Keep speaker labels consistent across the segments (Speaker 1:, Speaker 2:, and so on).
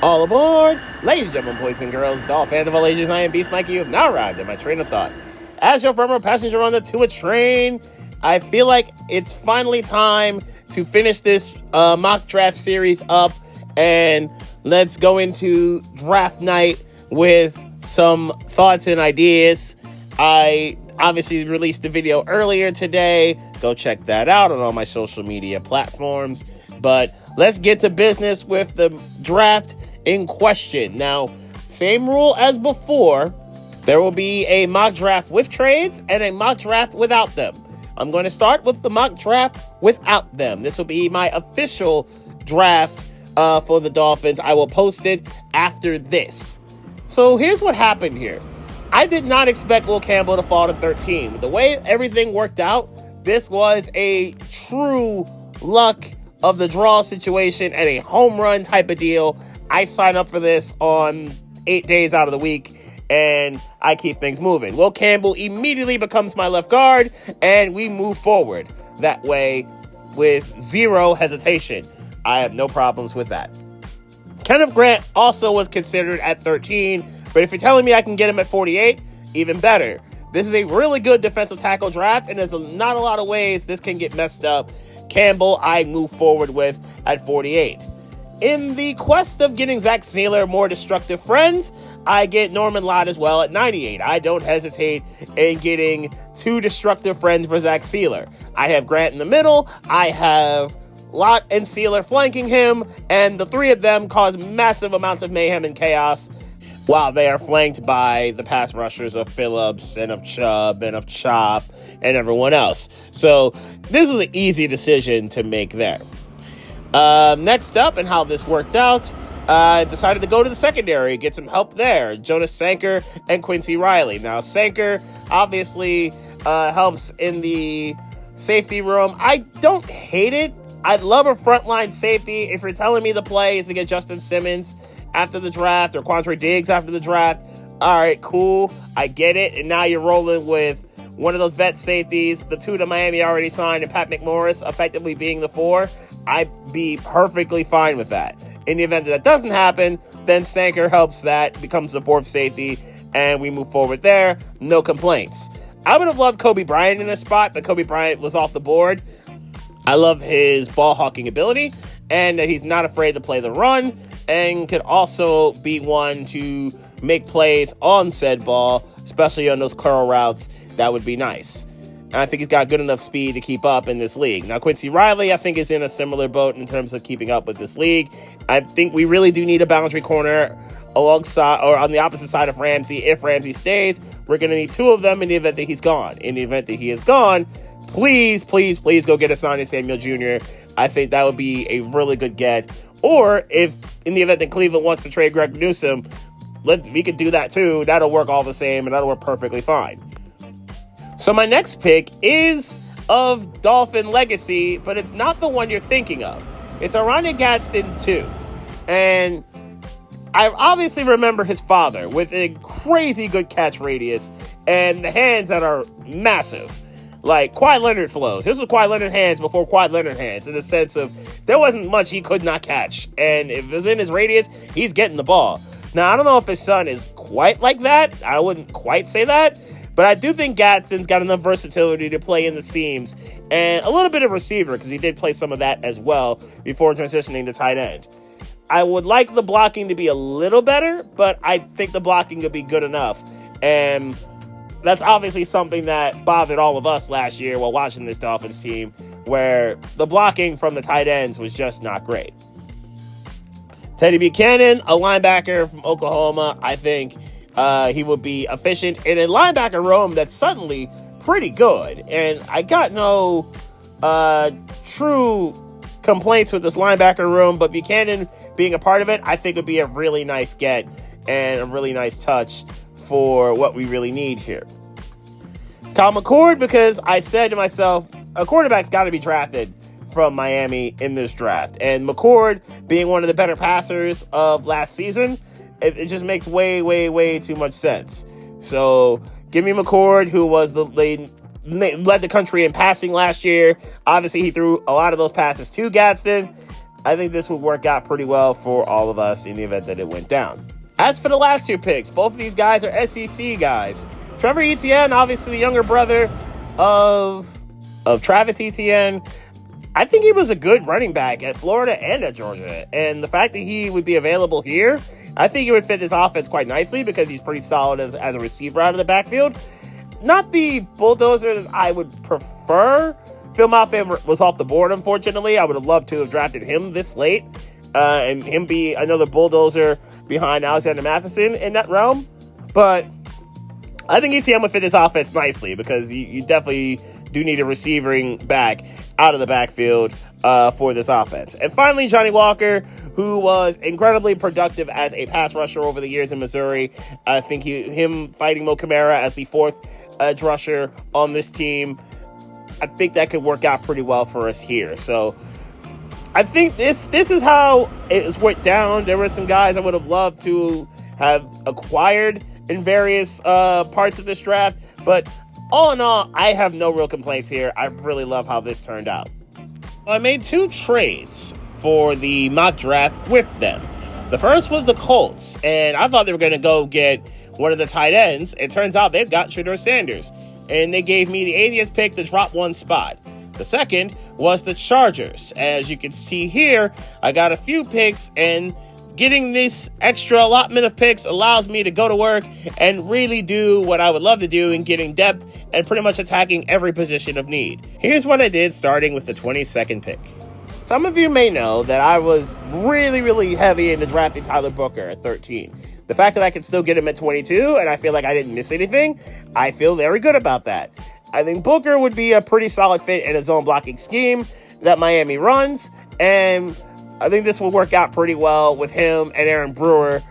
Speaker 1: All aboard! Ladies and gentlemen, boys and girls, doll fans of all ages, I am Beast Mikey. You have now arrived at my train of thought. As your former passenger on the To a Train, I feel like it's finally time to finish this mock draft series up, and let's go into draft night with some thoughts and ideas. I obviously released the video earlier today. Go check that out on all my social media platforms. But let's get to business with the draft in question. Now, same rule as before. There will be a mock draft with trades and a mock draft without them. I'm going to start with the mock draft without them. This will be my official draft for the Dolphins. I will post it after this. So here's what happened here. I did not expect Will Campbell to fall to 13. The way everything worked out, this was a true luck of the draw situation and a home run type of deal. I sign up for this on 8 days out of the week, and I keep things moving. Will Campbell immediately becomes my left guard, and we move forward that way with zero hesitation. I have no problems with that. Kenneth Grant also was considered at 13, but if you're telling me I can get him at 48, even better. This is a really good defensive tackle draft, and there's not a lot of ways this can get messed up. Campbell, I move forward with at 48. In the quest of getting Zach Sealer more destructive friends, I get Norman Lott as well at 98. I don't hesitate in getting two destructive friends for Zach Sealer. I have Grant in the middle. I have Lott and Sealer flanking him, and the three of them cause massive amounts of mayhem and chaos while they are flanked by the pass rushers of Phillips and of Chubb and of Chop and everyone else. So this was an easy decision to make there. Next up, and how this worked out, I decided to go to the secondary, get some help there. Jonas Sanker and Quincy Riley. Now, Sanker obviously helps in the safety room. I don't hate it. I'd love a frontline safety. If you're telling me the play is to get Justin Simmons after the draft or Quandre Diggs after the draft, all right, cool. I get it. And now you're rolling with one of those vet safeties, the two that Miami already signed, and Pat McMorris effectively being the 4. I'd be perfectly fine with that. In the event that doesn't happen, then Sanker helps that, becomes the 4th safety, and we move forward there. No complaints. I would have loved Kobe Bryant in this spot, but Kobe Bryant was off the board. I love his ball hawking ability, and that he's not afraid to play the run, and could also be one to make plays on said ball, especially on those curl routes. That would be nice. And I think he's got good enough speed to keep up in this league. Now, Quincy Riley, I think, is in a similar boat in terms of keeping up with this league. I think we really do need a boundary corner alongside or on the opposite side of Ramsey. If Ramsey stays, we're going to need 2 of them in the event that he's gone. In the event that he is gone, please, please, please go get Asante Samuel Jr. I think that would be a really good get. Or if in the event that Cleveland wants to trade Greg Newsome, we could do that too. That'll work all the same, and that'll work perfectly fine. So my next pick is of Dolphin legacy, but it's not the one you're thinking of. It's Oronde Gadsden 2. And I obviously remember his father with a crazy good catch radius and the hands that are massive. Like Kawhi Leonard flows. This was Kawhi Leonard hands before Kawhi Leonard hands, in the sense of there wasn't much he could not catch. And if it was in his radius, he's getting the ball. Now, I don't know if his son is quite like that. I wouldn't quite say that. But I do think Gadsden's got enough versatility to play in the seams and a little bit of receiver, because he did play some of that as well before transitioning to tight end. I would like the blocking to be a little better, but I think the blocking could be good enough. And that's obviously something that bothered all of us last year while watching this Dolphins team, where the blocking from the tight ends was just not great. Teddy Buchanan, a linebacker from Oklahoma, I think he would be efficient in a linebacker room that's suddenly pretty good. And I got no true complaints with this linebacker room, but Buchanan being a part of it, I think would be a really nice get and a really nice touch for what we really need here. Kyle McCord, because I said to myself, a quarterback's got to be drafted from Miami in this draft. And McCord being one of the better passers of last season, it just makes way, way, way too much sense. So give me McCord, who was led the country in passing last year. Obviously, he threw a lot of those passes to Gadsden. I think this would work out pretty well for all of us in the event that it went down. As for the last two picks, both of these guys are SEC guys. Trevor Etienne, obviously the younger brother of Travis Etienne. I think he was a good running back at Florida and at Georgia. And the fact that he would be available here, I think he would fit this offense quite nicely because he's pretty solid as a receiver out of the backfield. Not the bulldozer that I would prefer. Phil Maffe was off the board, unfortunately. I would have loved to have drafted him this late and him be another bulldozer behind Alexander Matheson in that realm. But I think ETN would fit this offense nicely because you definitely do need a receiving back out of the backfield for this offense. And finally, Johnny Walker, who was incredibly productive as a pass rusher over the years in Missouri. I think him fighting Mo Camara as the fourth edge rusher on this team, I think that could work out pretty well for us here. So I think this is how it went down. There were some guys I would have loved to have acquired in various parts of this draft, but all in all, I have no real complaints here. I really love how this turned out. I made two trades for the mock draft with them. The first was the Colts, and I thought they were going to go get one of the tight ends. It turns out they've got Shedeur Sanders, and they gave me the 80th pick to drop one spot. The second was the Chargers. As you can see here, I got a few picks, and getting this extra allotment of picks allows me to go to work and really do what I would love to do in getting depth and pretty much attacking every position of need. Here's what I did starting with the 22nd pick. Some of you may know that I was really heavy into drafting Tyler Booker at 13. The fact that I could still get him at 22 and I feel like I didn't miss anything, I feel very good about that. I think Booker would be a pretty solid fit in a zone blocking scheme that Miami runs, and I think this will work out pretty well with him and Aaron Brewer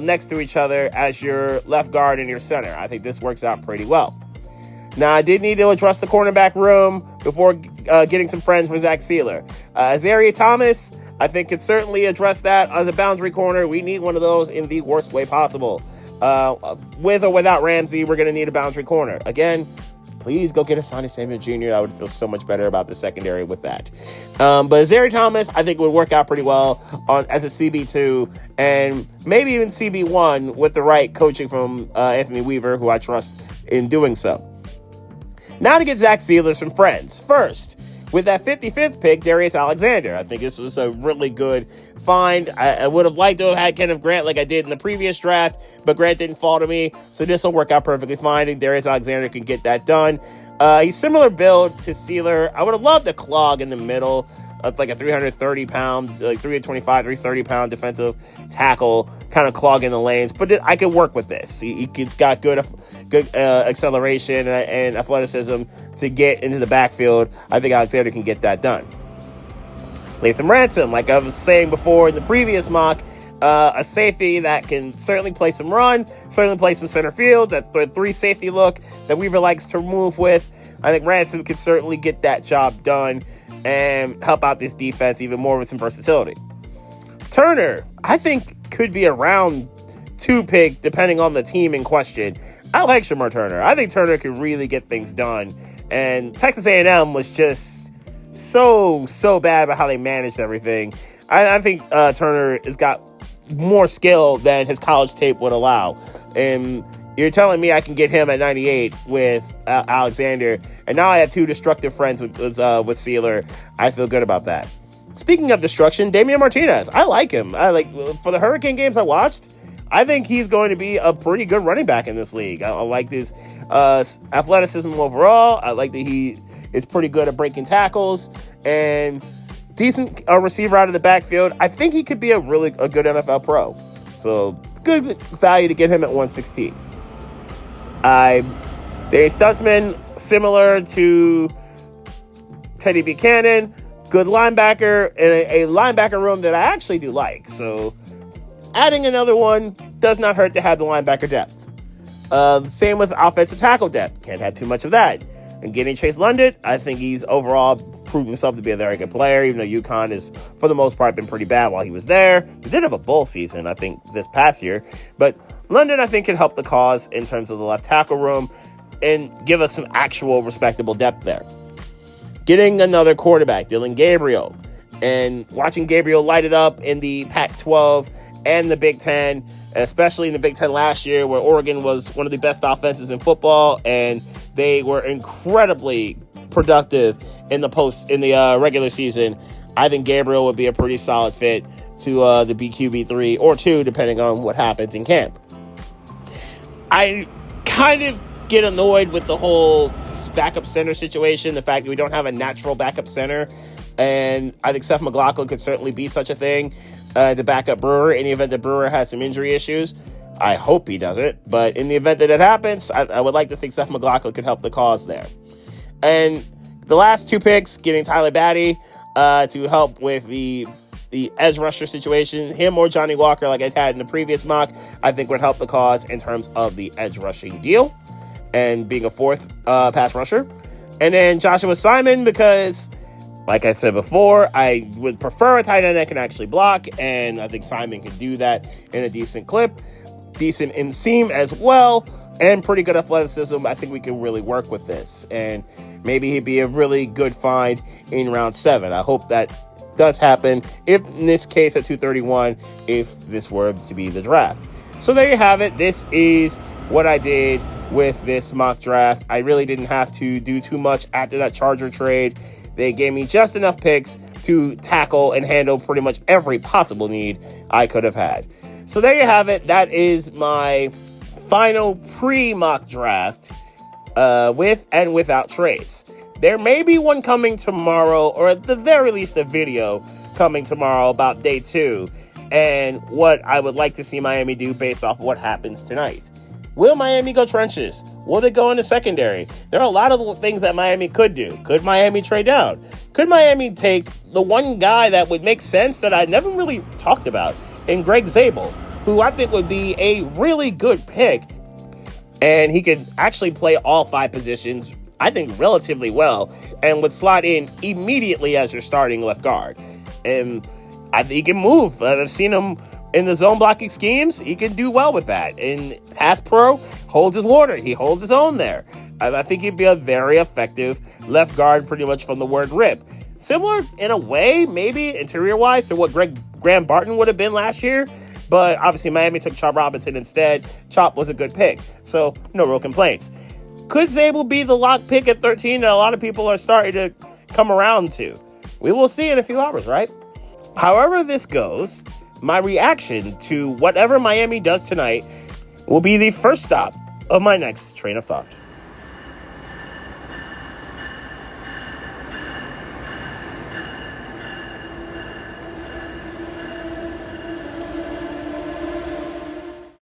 Speaker 1: next to each other as your left guard and your center. I think this works out pretty well. Now, I did need to address the cornerback room before getting some friends for Zach Sealer. Zaire Thomas, I think, can certainly address that as a boundary corner. We need one of those in the worst way possible. With or without Ramsey, we're going to need a boundary corner. Again, please go get a Sonny Samuel Jr. I would feel so much better about the secondary with that. But Zaire Thomas, I think, would work out pretty well as a CB2 and maybe even CB1 with the right coaching from Anthony Weaver, who I trust in doing so. Now to get Zach Sealer some friends. First, with that 55th pick, Darius Alexander. I think this was a really good find. I would have liked to have had Kenneth Grant like I did in the previous draft, but Grant didn't fall to me, so this will work out perfectly fine, and Darius Alexander can get that done. He's similar build to Sealer. I would have loved a clog in the middle, like a 330-pound, like 325, 330-pound defensive tackle, kind of clogging the lanes. But I could work with this. He's got good acceleration and athleticism to get into the backfield. I think Alexander can get that done. Latham Ransom, like I was saying before in the previous mock, a safety that can certainly play some run, certainly play some center field, that 3 safety look that Weaver likes to move with. I think Ransom could certainly get that job done and help out this defense even more with some versatility. Turner, I think, could be a round 2 pick depending on the team in question. I like Shamar Turner. I think Turner could really get things done. And Texas A&M was just so bad about how they managed everything. I think Turner has got more skill than his college tape would allow. And you're telling me I can get him at 98 with Alexander, and now I have 2 destructive friends with Sealer. I feel good about that. Speaking of destruction, Damian Martinez. I like him. For the Hurricane games I watched, I think he's going to be a pretty good running back in this league. I like his athleticism overall. I like that he is pretty good at breaking tackles and decent receiver out of the backfield. I think he could be a good NFL pro. So good value to get him at 116. Dave Stutzman, similar to Teddy Buchanan, good linebacker, and a linebacker room that I actually do like. So adding another one does not hurt to have the linebacker depth. Same with offensive tackle depth. Can't have too much of that. And getting Chase London, I think he's overall proved himself to be a very good player, even though UConn has, for the most part, been pretty bad while he was there. They did have a bowl season, I think, this past year. But London, I think, can help the cause in terms of the left tackle room and give us some actual respectable depth there. Getting another quarterback, Dylan Gabriel. And watching Gabriel light it up in the Pac-12 and the Big Ten, especially in the Big Ten last year, where Oregon was one of the best offenses in football, and they were incredibly productive in the regular season. I think Gabriel would be a pretty solid fit to the BQB3 or 2, depending on what happens in camp. I kind of get annoyed with the whole backup center situation, the fact that we don't have a natural backup center. And I think Seth McLaughlin could certainly be such a thing to back up Brewer in the event that Brewer has some injury issues. I hope he doesn't. But in the event that it happens, I would like to think Seth McLaughlin could help the cause there. And the last 2 picks, getting Tyler Batty to help with the edge rusher situation, him or Johnny Walker, like I had in the previous mock, I think would help the cause in terms of the edge rushing deal and being a 4th pass rusher. And then Joshua Simon, because like I said before, I would prefer a tight end that can actually block, and I think Simon can do that in a decent clip, decent in seam as well, and pretty good athleticism. I think we can really work with this, and maybe he'd be a really good find in round 7. I hope that does happen, if in this case at 231, if this were to be the draft. So there you have it. This is what I did with this mock draft. I really didn't have to do too much after that Charger trade. They gave me just enough picks to tackle and handle pretty much every possible need I could have had. So there you have it. That is my final pre-mock draft with and without trades. There may be one coming tomorrow, or at the very least a video coming tomorrow about day 2 and what I would like to see Miami do based off what happens tonight. Will Miami go trenches? Will they go into secondary? There are a lot of things that Miami could do. Could Miami trade down? Could Miami take the one guy that would make sense that I never really talked about in Greg Zabel, who I think would be a really good pick, and he could actually play all 5 positions, I think, relatively well, and would slot in immediately as your starting left guard. And I think he can move. I've seen him in the zone blocking schemes. He can do well with that. And pass pro, holds his water. He holds his own there. I think he'd be a very effective left guard pretty much from the word rip. Similar in a way, maybe interior-wise, to what Graham Barton would have been last year. But obviously Miami took Chop Robinson instead. Chop was a good pick. So no real complaints. Could Zabel be the lock pick at 13 that a lot of people are starting to come around to? We will see in a few hours, right? However this goes, my reaction to whatever Miami does tonight will be the first stop of my next train of thought.